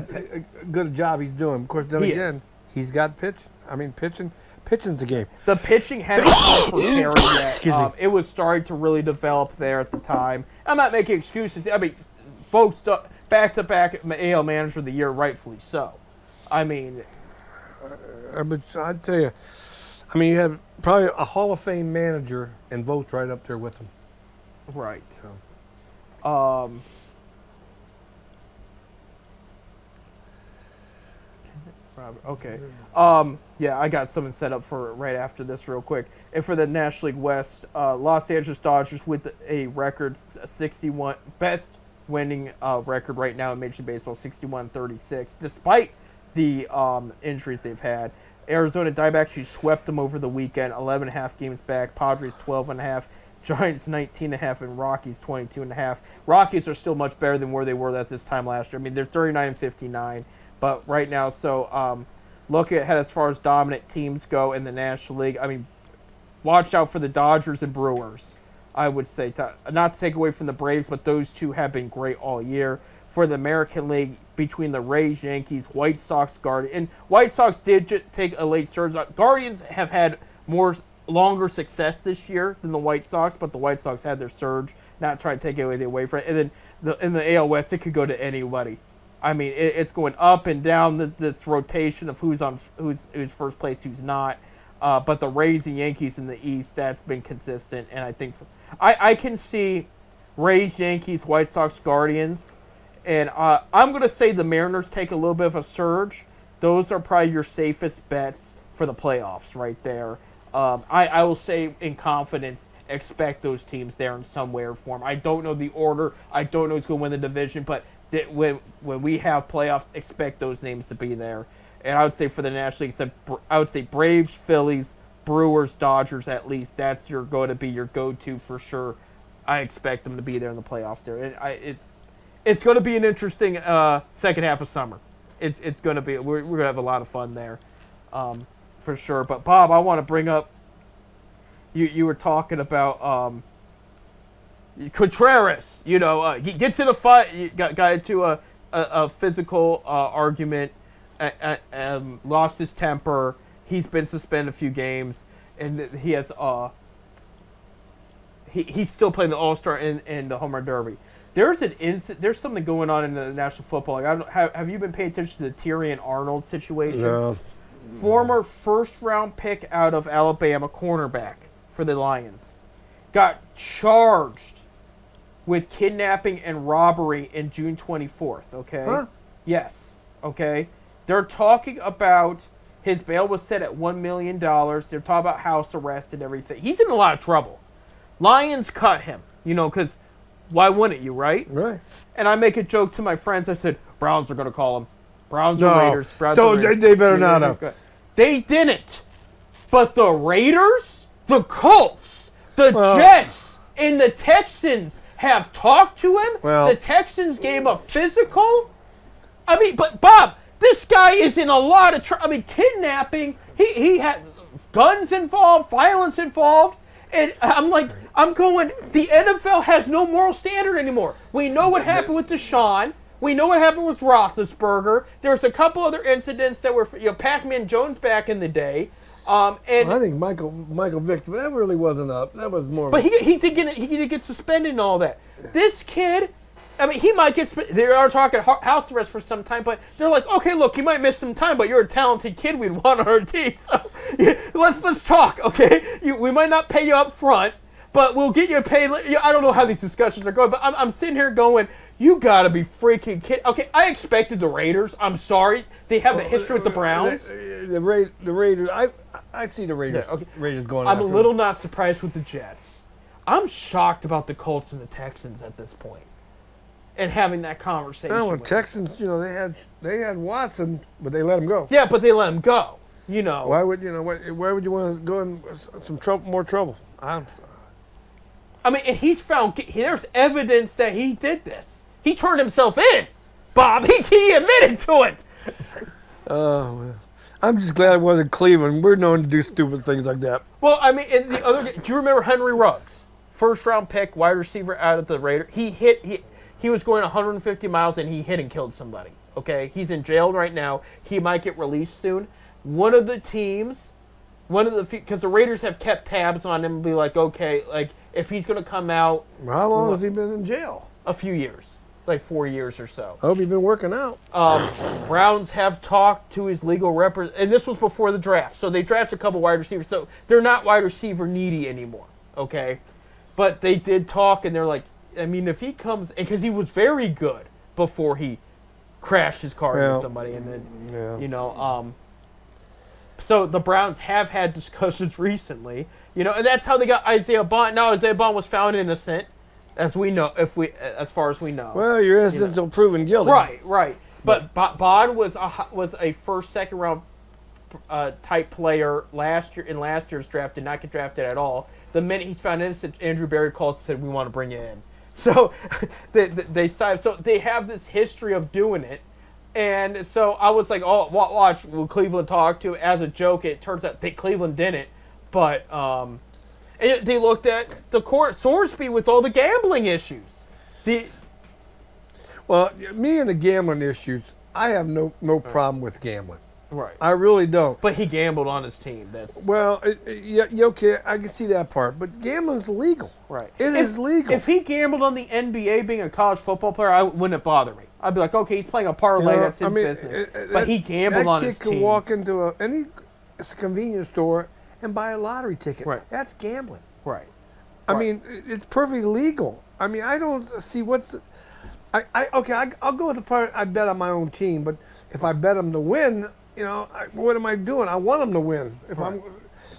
good a job he's doing. Of course, then again, he's got pitch. I mean, pitching's a game. The pitching hadn't come for Terry yet. Excuse me. It was starting to really develop there at the time. I'm not making excuses. I mean, folks, back-to-back AL Manager of the Year, rightfully so. I mean, I'd tell you, I mean, you have probably a Hall of Fame manager and Vogt right up there with him. right. So. Okay. Yeah, I got something set up for right after this real quick. And for the National League West, Los Angeles Dodgers with a record 61, best winning record right now in Major League Baseball, 61-36, despite the injuries they've had. Arizona Diamondbacks swept them over the weekend, 11.5 games back. Padres 12.5. Giants 19.5 and Rockies 22.5. Rockies are still much better than where they were at this time last year. I mean, they're 39-59. But right now, so look ahead as far as dominant teams go in the National League. I mean, watch out for the Dodgers and Brewers, I would say. Not to take away from the Braves, but those two have been great all year. For the American League, between the Rays, Yankees, White Sox, Guardians. And White Sox did take a late surge. Guardians have had longer success this year than the White Sox, but the White Sox had their surge. Not trying to take anything away from it. And then in the AL West, it could go to anybody. I mean, it's going up and down this rotation of who's first place, who's not. But the Rays and Yankees in the East, that's been consistent. And I think I can see Rays, Yankees, White Sox, Guardians. And I'm going to say the Mariners take a little bit of a surge. Those are probably your safest bets for the playoffs right there. I will say in confidence, expect those teams there in some way or form. I don't know the order. I don't know who's going to win the division. But when we have playoffs, expect those names to be there. And I would say for the National League, I would say Braves, Phillies, Brewers, Dodgers at least. That's going to be your go-to for sure. I expect them to be there in the playoffs there. And it's going to be an interesting second half of summer. It's going to be we're going to have a lot of fun there, for sure. But Bob, I want to bring up you were talking about Contreras, he gets in a fight, got into a physical argument, lost his temper. He's been suspended a few games, and he has he's still playing the All-Star in the Home Run Derby. There's something going on in the National Football League. Have you been paying attention to the Tyrion Arnold situation? No. Former first-round pick out of Alabama, cornerback for the Lions, got charged with kidnapping and robbery in June 24th, okay? Huh? Yes, okay? They're talking about his bail was set at $1 million. They're talking about house arrest and everything. He's in a lot of trouble. Lions cut him, because why wouldn't you, right? Right. And I make a joke to my friends. I said, Browns are going to call him. Browns No. or Raiders. They better not have. They didn't. But the Raiders, the Colts, the Jets, and the Texans have talked to him. Well, the Texans gave him a physical. I mean, but Bob, this guy is in a lot of trouble. I mean, kidnapping. He had guns involved, violence involved. And I'm going, the NFL has no moral standard anymore. We know what happened with Deshaun. We know what happened with Roethlisberger. There's a couple other incidents that were, Pac-Man Jones back in the day. And I think Michael Vick, that really wasn't up. That was more. But he did get suspended and all that. This kid, I mean, he might get. They are talking house arrest for some time, but they're like, okay, look, you might miss some time, but you're a talented kid. We'd want on our team. So let's talk, okay? We might not pay you up front, but we'll get you paid. I don't know how these discussions are going, but I'm sitting here going, you gotta be freaking kidding. Okay, I expected the Raiders. I'm sorry, they have a history with the Browns. The Raiders. I see the Raiders. Yeah, okay. Raiders going. I'm a after little them. not surprised with the Jets. I'm shocked about the Colts and the Texans at this point, and having that conversation. Well, with the Texans, they had Watson, but they let him go. yeah, but they let him go. Why would Why would you want to go in some more trouble? I mean, and he's found. There's evidence that he did this. He turned himself in, Bob. He admitted to it. Well, I'm just glad it wasn't Cleveland. We're known to do stupid things like that. Well, I mean, in the other, do you remember Henry Ruggs, first-round pick, wide receiver out of the Raiders? He was going 150 miles and he hit and killed somebody. Okay, he's in jail right now. He might get released soon. One of the teams, because the Raiders have kept tabs on him and be like, okay, like if he's going to come out. How long has he been in jail? A few years. Like 4 years or so. I hope he's been working out. Browns have talked to his legal representative, and this was before the draft. So they drafted a couple wide receivers. So they're not wide receiver needy anymore, okay? But they did talk, and they're like, I mean, if he comes, because he was very good before he crashed his car into somebody, and then, so the Browns have had discussions recently, and that's how they got Isaiah Bond. Now Isaiah Bond was found innocent. As we know, as far as we know. Well, you're innocent until proven guilty. Right. But Bond was a first, second round type player last year's draft. Did not get drafted at all. The minute he's found innocent, Andrew Berry calls and said, "We want to bring you in." So they signed. So they have this history of doing it, and so I was like, "Oh, watch, will Cleveland talk to?" As a joke, it turns out Cleveland didn't, but. They looked at the court, Sorsby, with all the gambling issues. Well, me and the gambling issues, I have no problem with gambling. Right. I really don't. But he gambled on his team. Okay, I can see that part. But gambling's legal. Right. It is legal. If he gambled on the NBA being a college football player, I wouldn't bother me. I'd be like, okay, he's playing a parlay, that's his business. But he gambled on his team. That kid could walk into any convenience store and buy a lottery ticket. Right. That's gambling. Right. I mean, it's perfectly legal. I mean, I don't see what's. I'll go with the part I bet on my own team, but if I bet them to win, what am I doing? I want them to win. If I'm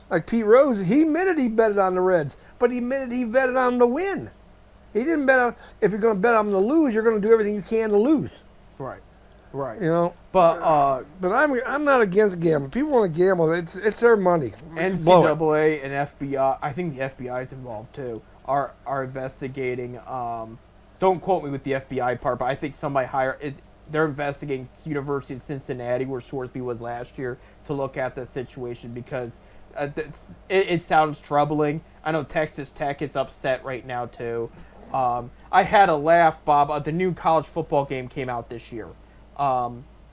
like Pete Rose, he admitted he betted on the Reds, but he admitted he betted on them to win. He didn't bet on. If you're going to bet on them to lose, you're going to do everything you can to lose. Right. But I'm not against gambling. People want to gamble. It's their money. NCAA and FBI. I think the FBI is involved too. Are investigating. Don't quote me with the FBI part, but I think somebody they're investigating University of Cincinnati, where Sorsby was last year, to look at the situation because it sounds troubling. I know Texas Tech is upset right now too. I had a laugh, Bob. The new college football game came out this year,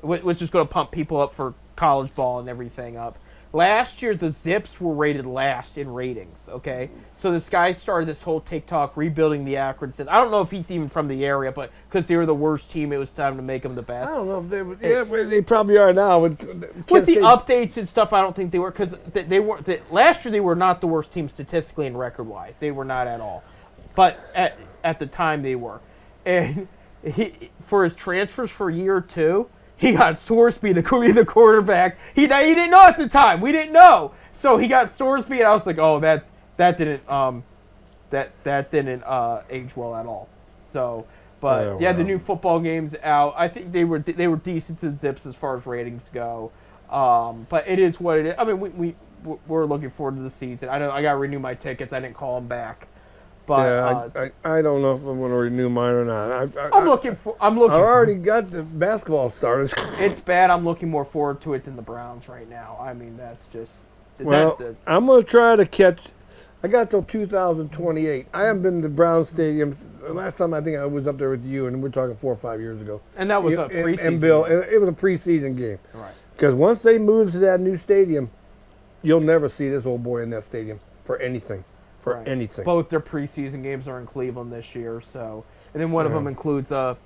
which is going to pump people up for college ball and everything up. Last year, the Zips were rated last in ratings, okay? So this guy started this whole TikTok rebuilding the Akron. I don't know if he's even from the area, but because they were the worst team, it was time to make them the best. I don't know if they would. Yeah, they probably are now. With the updates and stuff, I don't think they were, because they were last year they were not the worst team statistically and record-wise. They were not at all. But at the time, they were. And for his transfers for year 2, he got Sorsby to be the quarterback. He didn't know at the time. We didn't know. So he got Sorsby, and I was like, oh, that didn't age well at all. So, but the new football game's out. I think they were decent to Zips as far as ratings go. But it is what it is. I mean, we're looking forward to the season. I got to renew my tickets. I didn't call them back. But I don't know if I'm going to renew mine or not. I'm looking. I already got the basketball started. It's bad. I'm looking more forward to it than the Browns right now. I mean, that's just. I'm going to try to catch. I got till 2028. I haven't been to Brown Stadium. Last time I think I was up there with you, and we're talking 4 or 5 years ago. And that was a preseason. And Bill, it was a preseason game. Right. Because once they move to that new stadium, you'll never see this old boy in that stadium for anything. Anything. Both their preseason games are in Cleveland this year, so and then one of them includes the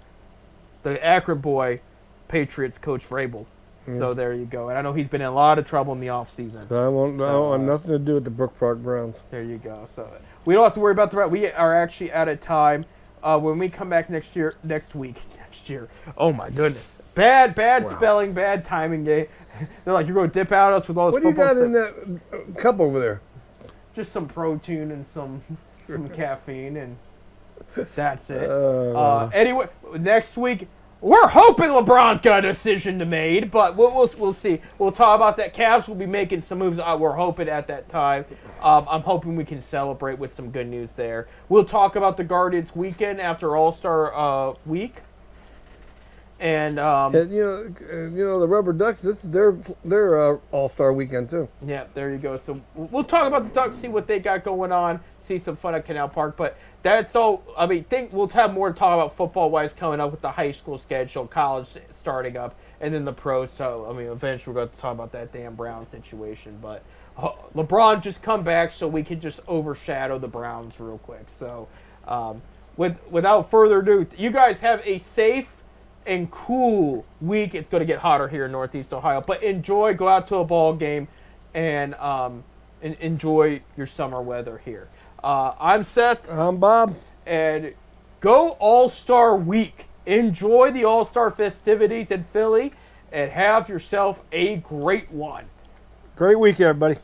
Akron boy, Patriots coach Vrabel. So there you go. And I know he's been in a lot of trouble in the offseason. I want nothing to do with the Brook Park Browns. There you go. So we don't have to worry about the. We are actually out of time. When we come back next week. Oh my goodness. Bad spelling, bad timing day. They're like, you're going to dip out us with all this football stuff. What do you got in that cup over there? Just some protein and some caffeine, and that's it. Anyway, next week we're hoping LeBron's got a decision to made, but we'll see. We'll talk about that. Cavs will be making some moves. We're hoping at that time. I'm hoping we can celebrate with some good news there. We'll talk about the Guardians weekend after All-Star week. And the Rubber Ducks. This is their All-Star weekend too. Yeah, there you go. So we'll talk about the Ducks, see what they got going on, see some fun at Canal Park. But that's all. I mean, we'll have more to talk about football-wise coming up with the high school schedule, college starting up, and then the pros. So I mean, eventually we're going to talk about that Dan Brown situation. But LeBron just come back, so we can just overshadow the Browns real quick. So without further ado, you guys have a safe and cool week. It's going to get hotter here in Northeast Ohio, but go out to a ball game, and enjoy your summer weather here. I'm Seth. I'm Bob. And go All-Star Week. Enjoy the All-Star festivities in Philly, and have yourself a great one. Great week, everybody.